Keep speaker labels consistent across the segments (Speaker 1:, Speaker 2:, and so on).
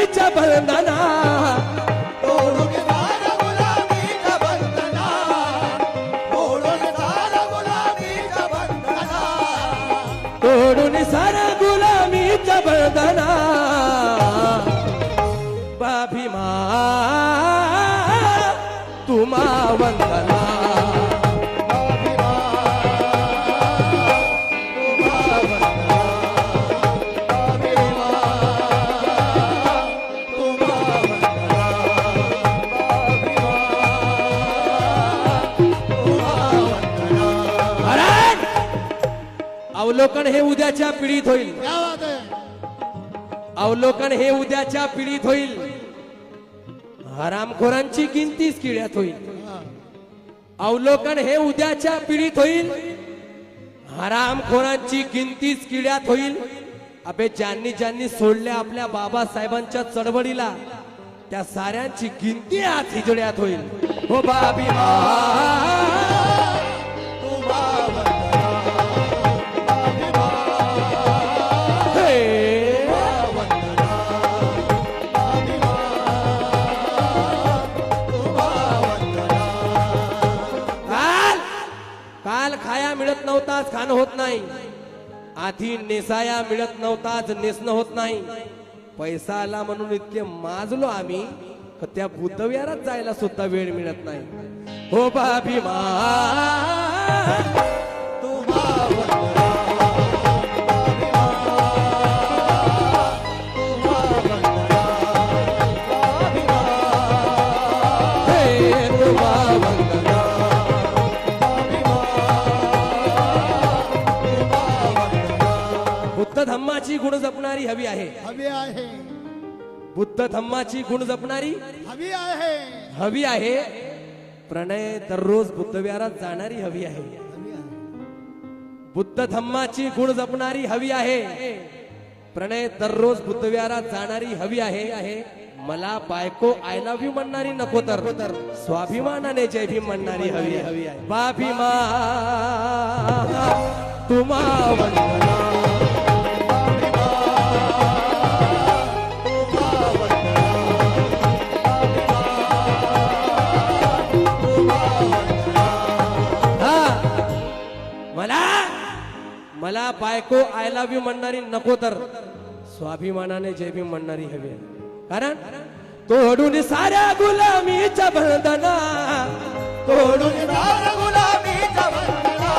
Speaker 1: गुलामीच्या बंधना
Speaker 2: तोडून सारं गुलामीचं बंधना, तोडून सारं गुलामीचं बंधना,
Speaker 1: तोडून सारं गुलामीच्या बंधना बाभीमा तुम्हा वंदना अवलोकन हे उद्याच्या पिढीत होईल.
Speaker 2: क्या बात है.
Speaker 1: अवलोकन हे उद्याच्या पिढीत होईल. हरामखोरांची गिनतीच किड्यात होईल. अवलोकन हे उद्याच्या पिढीत होईल. हरामखोरांची गिनतीच किड्यात होईल. अबे ज्यांनी ज्यांनी सोडल्या आपल्या बाबासाहेबांच्या चळवळीला त्या साऱ्यांची गिनती आज हिजड्यात होईल. हो बाबी काल खाया मिळत नव्हताच खाणं होत नाही. आधी नेसाया मिळत नव्हताच नेसणं होत नाही. पैसा आला म्हणून इतके माजलो आम्ही त्या बुद्धविहारात जायला सुद्धा वेळ मिळत नाही. हो बाभीमा बुद्ध धम्माची गुण जपणारी हवी आहे.
Speaker 2: हवी आहे.
Speaker 1: बुद्ध धम्माची गुण जपणारी
Speaker 2: हवी आहे.
Speaker 1: हवी आहे. प्रणय दररोज बुद्धविहारात जाणारी हवी आहे. बुद्ध धम्माची गुण जपणारी हवी आहे. प्रणय दररोज बुद्धविहारात जाणारी हवी आहे. मला बायको आय लव्ह यू म्हणणारी नको तर स्वाभिमानाने जय भीम म्हणणारी हवी आहे. बाभीमा तुम्हा वंदना मला बायको आय लव्ह यू म्हणणारी नको तर स्वाभिमानाने जय भीम म्हणणारी हवी आहे. कारण तोडून साऱ्या गुलामीच्या बंधना,
Speaker 2: तोडून सारं गुलामीचं बंधना,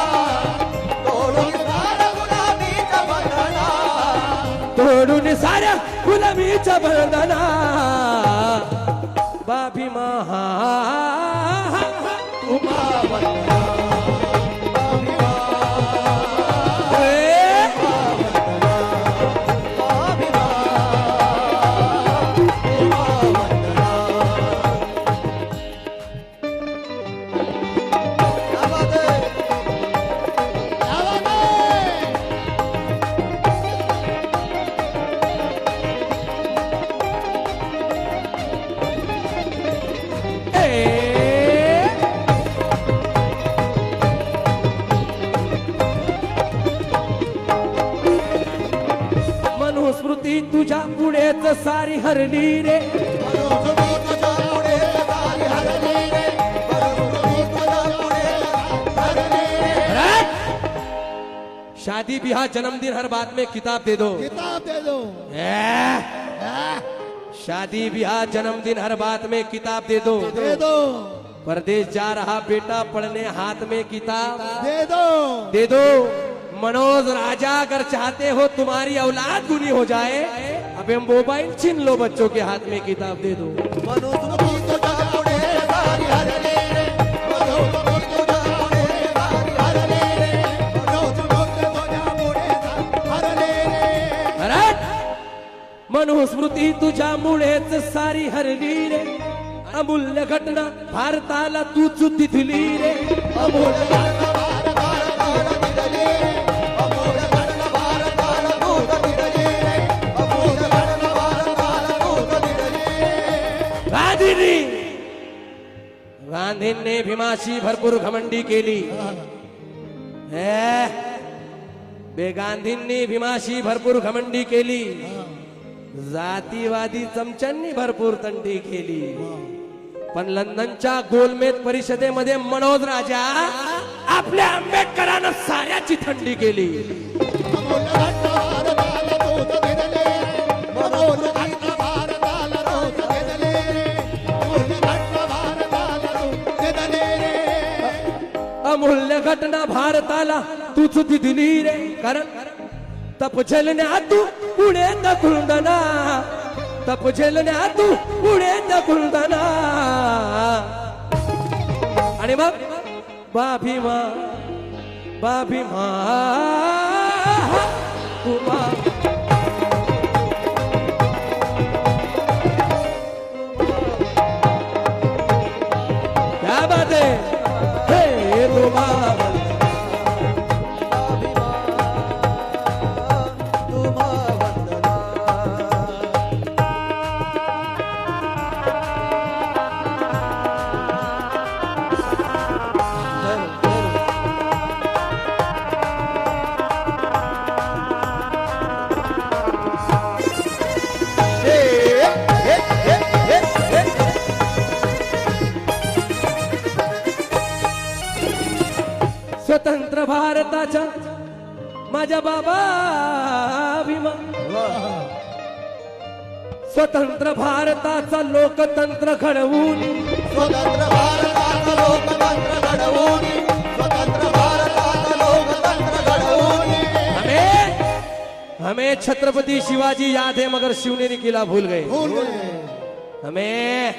Speaker 2: तोडून सारं गुलामीचं बंधना,
Speaker 1: तोडून साऱ्या गुलामीच्या बंधना बाभीमा
Speaker 2: तुम्हा वंदना.
Speaker 1: मनुस्मृती तुझ्या पुढेच सारी हरली रे. शादी ब्याह जन्मदिन हर बात में किताब दे दो.
Speaker 2: किताब दे दो.
Speaker 1: शादी ब्याह जन्मदिन हर बात में किताब दे दो.
Speaker 2: दे दो.
Speaker 1: परदेश जा रहा बेटा पढ़ने हाथ में किताब
Speaker 2: दे दो.
Speaker 1: दे दो. मनोज राजा अगर चाहते हो तुम्हारी औलाद गुनी हो जाए, अबे मोबाइल छीन लो बच्चों के हाथ में किताब दे दो.
Speaker 2: मनुस्मृती तुझ्या पुढे सारी हरली रे. मनुस्मृती तुझ्या पुढे सारी हरली रे. मनुस्मृती तुझ्या पुढे हरली रे.
Speaker 1: मनुस्मृती तुझ्यामुळेच सारी हरली रे. अमूल्य घटना भारताला तूच दिली रे.
Speaker 2: अमूल्य घटना भारताला दिली रे. अमूल्य घटना भारताला तूच दिली रे. अमूल्य घटना भारताला तूच दिली रे.
Speaker 1: गांधींनी भीमाशी भरपूर घमंडी केली. गांधींनी भीमाशी भरपूर घमंडी केली. जातीवादी चमच्यांनी भरपूर तंटी केली, पण लंडनच्या गोलमेज परिषदेमध्ये मनोज राजा आपल्या आंबेडकरांना साऱ्याची थंडी केली.
Speaker 2: अमूल्य रत्न भारताला तोच दिले मनोज रत्न भारताला तोच दिले अमूल्य रत्न भारताला तोच दिले
Speaker 1: अमूल्य घटना भारताला तूच दिली रे, कारण तप झेलण्या तू पुढे ढकलताना, तप झेलण्या तू पुढे ढकलताना. आणि मग बाभीमा बाभीमा तुमा क्या बात है, हे तुमा स्वतंत्र भारताच्या माझ्या बाबा भीमा, स्वतंत्र भारताचा लोकतंत्र घडवून,
Speaker 2: स्वतंत्र भारताचा लोकतंत्र घडवून, स्वतंत्र भारताचा लोकतंत्र घडवून
Speaker 1: हमें छत्रपति शिवाजी याद है मगर शिवनेरी किला भूल गए.
Speaker 2: भूल गए
Speaker 1: हमें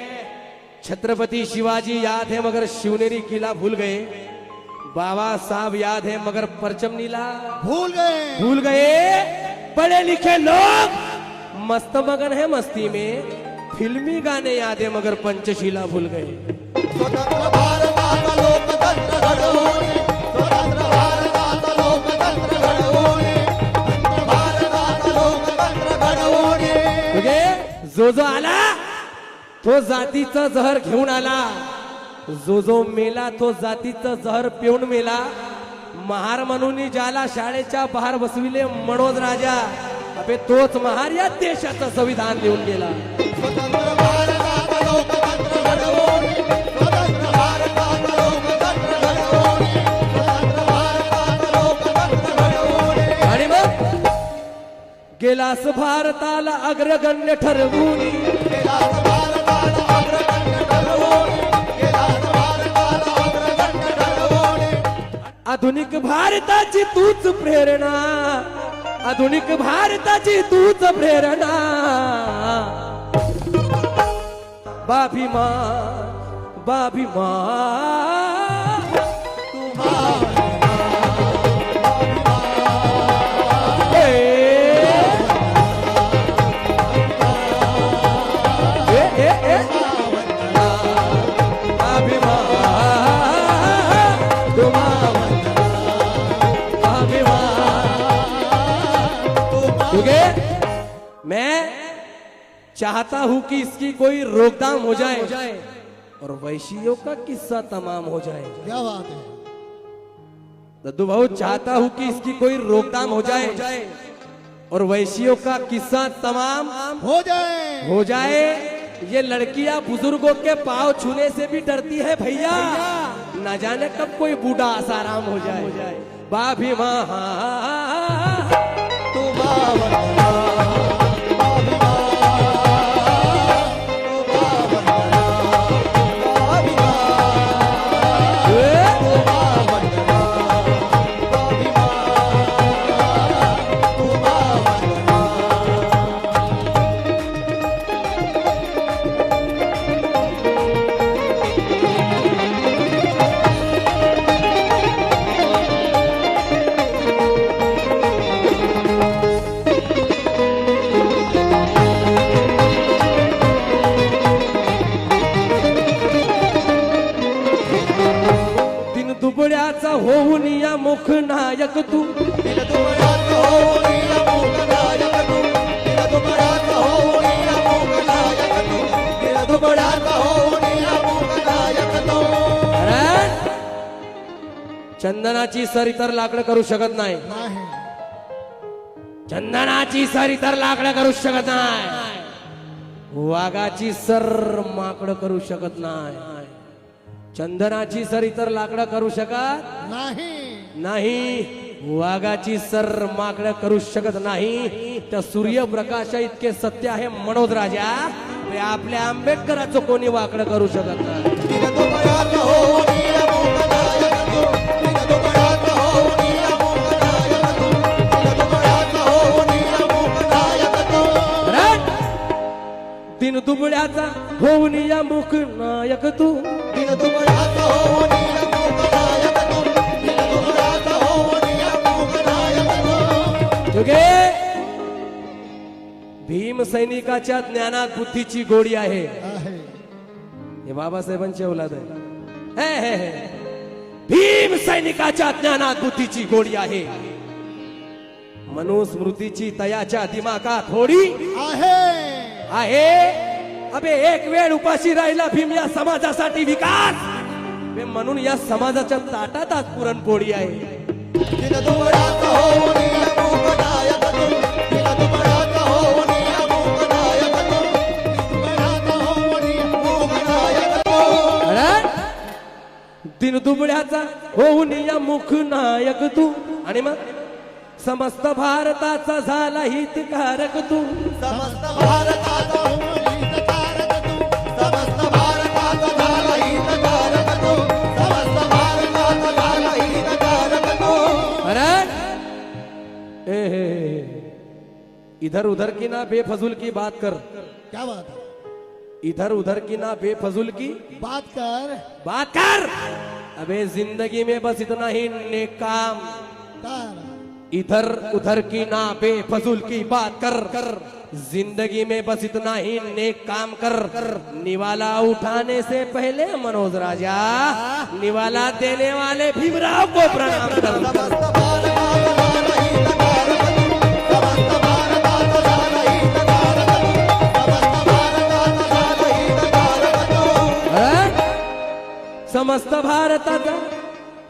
Speaker 1: छत्रपति शिवाजी याद है मगर शिवनेरी किला भूल गए. बाबा साहब याद है मगर परचम नीला भूल गए. पढ़े लिखे लोग मस्त मगन है मस्ती में, फिल्मी गाने याद है मगर पंचशीला भूल गए.
Speaker 2: स्वतंत्र भारताचा लोकतंत्र घडवून, स्वतंत्र भारताचा लोकतंत्र घडवून, स्वतंत्र भारताचा लोकतंत्र घडवून.
Speaker 1: तुझे जो आला तो जातीचं जहर घेऊन आला, जो मेला तो जातीचं जहर पिऊन मेला. महार म्हणून ज्याला शाळेच्या बाहेर बसविले मनोज राजा, अबे तोच महार या देशाचं संविधान लिहून गेला.
Speaker 2: स्वतंत्र भारताचा लोकतंत्र घडवून, स्वतंत्र भारताचा लोकतंत्र घडवून, स्वतंत्र भारताचा लोकतंत्र घडवून.
Speaker 1: आणि मग गेलास भारताला अग्रगण्य ठरवून,
Speaker 2: गेलास भारताला अग्रगण्य ठरवून, गेलास भारताला अग्रगण्य ठरवून.
Speaker 1: आधुनिक भारताची तूच प्रेरणा, आधुनिक भारताची तूच प्रेरणा. बाभीमा बाभीमा मैं चाहता हूं कि इसकी कोई रोकथाम हो जाए और वैशियों का किस्सा तमाम हो जाए.
Speaker 2: क्या बात है.
Speaker 1: दद्दू भाऊ, चाहता हूं कि इसकी कोई रोकथाम हो जाए और वैशियों का किस्सा तमाम हो जाए. ये लड़कियां बुजुर्गों के पांव छूने से भी डरती है भैया, न जाने कब कोई बूढ़ा आसाराम हो जाए. बाभी माँ दुबळ्याचा होऊन या मुख नायक तू,
Speaker 2: दुबळ्याचा होऊन या मुख नायक तू, दुबळ्याचा होऊन या मुख नायक तू, दुबळ्याचा होऊन या मुख नायक तू.
Speaker 1: अरे चंदनाची सर इतर लाकड करू शकत नाही. चंदनाची सर इतर लाकडं करू शकत नाही, वाघाची सर माकड करू शकत नाही. चंदनाची सर इतर लाकडं करू शकत नाही, वाघाची सर माकड करू शकत नाही. त्या सूर्यप्रकाशा इतके सत्य आहे मनोज राजा, ते आपल्या आंबेडकराचं कोणी वाकडं करू शकत नाही. दिन दुबळ्याचा होऊन या मुख नायक तू, तुगे भीम सैनिकाच्या ज्ञानात बुद्धीची गोडी आहे. हे बाबासाहेबांची औलाद आहे. हे. भीम सैनिकाच्या ज्ञानात बुद्धीची गोडी आहे. मनुस्मृतीची तयाच्या दिमागात थोडी आहे. अबे एक वेळ उपाशी राहिला भीम या समाजासाठी विकास, म्हणून या समाजाच्या ताटात आज पुरणपोळी आहे. दिन दुबळ्याचा होऊन या मुख नायक तू, आणि मग समस्त भारताचा झाला हितकारक तू.
Speaker 2: समस्त भारताचा हितकारक तू, समस्त भारताचा झाला हितकारक तू, समस्त भारताचा झाला हितकारक तू.
Speaker 1: अरे इधर उधर की ना बेफजूल की बात कर.
Speaker 2: क्या बात है?
Speaker 1: इधर उधर की ना बेफजूल की
Speaker 2: बात कर.
Speaker 1: बात कर. अबे जिंदगी में बस इतना ही नेक काम. इधर उधर की ना बेफजूल की बात कर. जिंदगी में बस इतना ही नेक काम कर. निवाला उठाने से पहले मनोज राजा निवाला देने वाले भीमराव को प्रणाम कर.
Speaker 2: समस्त भारताचा झाला हितकारक तू, समस्त भारताचा झाला हितकारक तू, समस्त भारताचा झाला हितकारक तू.
Speaker 1: समस्त भारताचा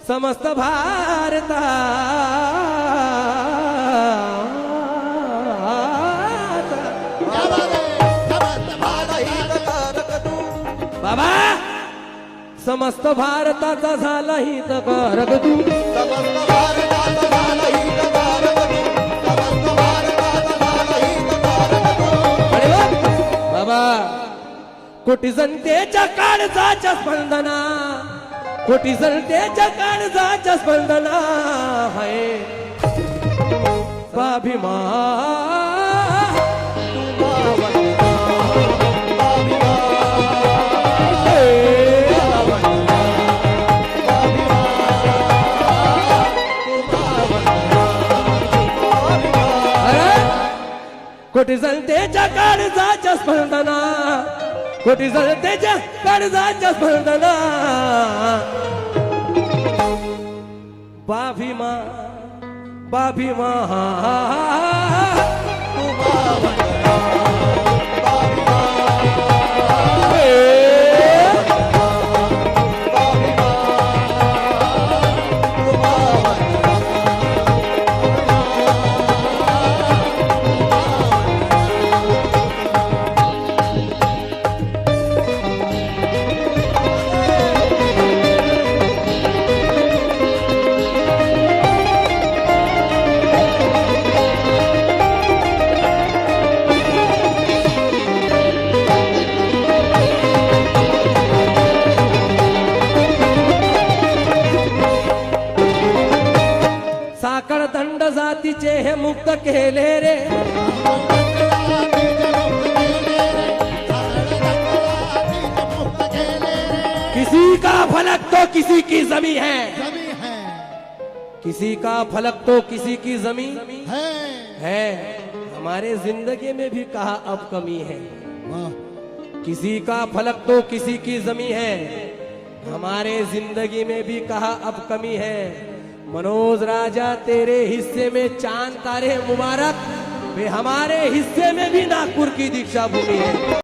Speaker 1: समस्त भारता बाबा समस्त भारताचा झाला हितकारक तू.
Speaker 2: समस्त भारताचा झाला हितकारक तू, समस्त भारताचा झाला हितकारक तू.
Speaker 1: अरे वा. बाबा कोटी जनतेच्या काळजाच्या स्पंदना, कोटी जनतेच्या काळजाच्या स्पंदना आहे स्वाभिमान. कोटी जनतेच्या काळजाच्या स्पंदना, कोटी जनतेच्या काळजाच्या स्पंदना बाभिमा बाभिमा. साखळ दंड जातीचे हे मुक्त केले रे. किसी का फलक तो किसी की जमी है, किसी का फलक तो किसी की जमी है. हमारे जिंदगी में भी कहा अब कमी है. किसी का फलक तो किसी की जमी है, हमारे जिंदगी में भी कहा अब कमी है. मनोज राजा तेरे हिस्से में चांद तारे मुबारक, वे हमारे हिस्से में भी नागपुर की दीक्षा भूमि है.